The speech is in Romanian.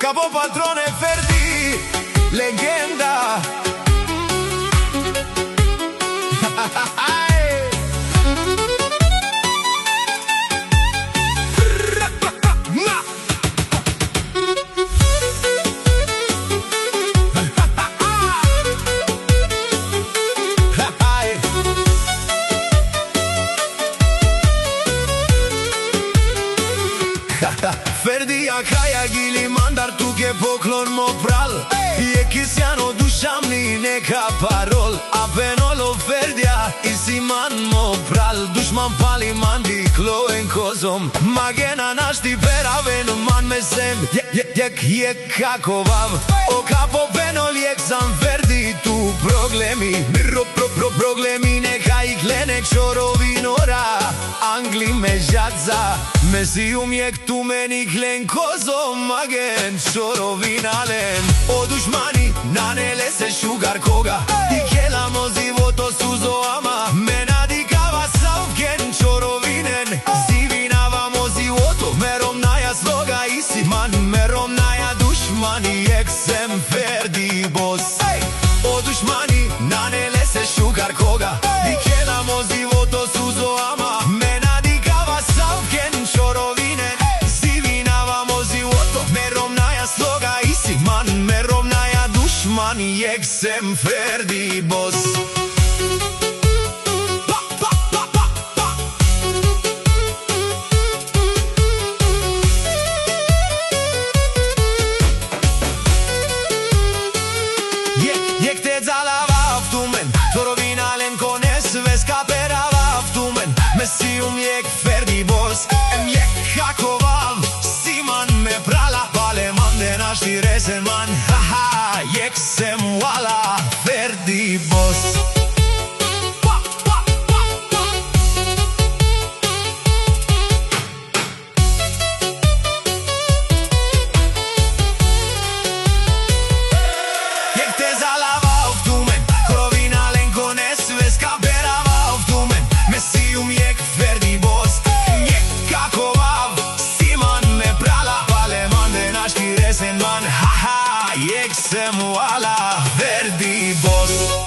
Capo patrone Ferdi, legenda. Ferdi a kraja gili mandar tu ke poklon mo pral Je kisiano dušamni neka parol Apenolo Ferdija i si man mo pral Dušman pali mandi kloen kozom Magena našti peraven man mesem Je kako vav O kapo penol jek sam Ferdi tu problemi Problemi neka i klenek šorovinora Angli me žadza Mesi umjek tu meni klen kozom Magen šorovinalen O dušmani nanele se šugar koga Dikela mozivo to suzo ama Mena dikava savken šorovinen Zivinava mozivo to Merom naja sloga isi man Merom naja dušmani Jek sem Ferdi boss O dušmani nanele se šugar koga Dikela mozivo to suzo ama Mena dikava savken šorovinen Zivinava mozivo to Merom naja sloga isi man Merom naja dušmani Jek sem Ferdi boss Jek te zalava aftumen Torovinalen kones veska perava aftumen Mesi jek Ferdi boss Jek hakovav Siman me prala Vale man de našti resen man Haha Jek sem wala Ferdi boss Jek sem wala Ferdi boss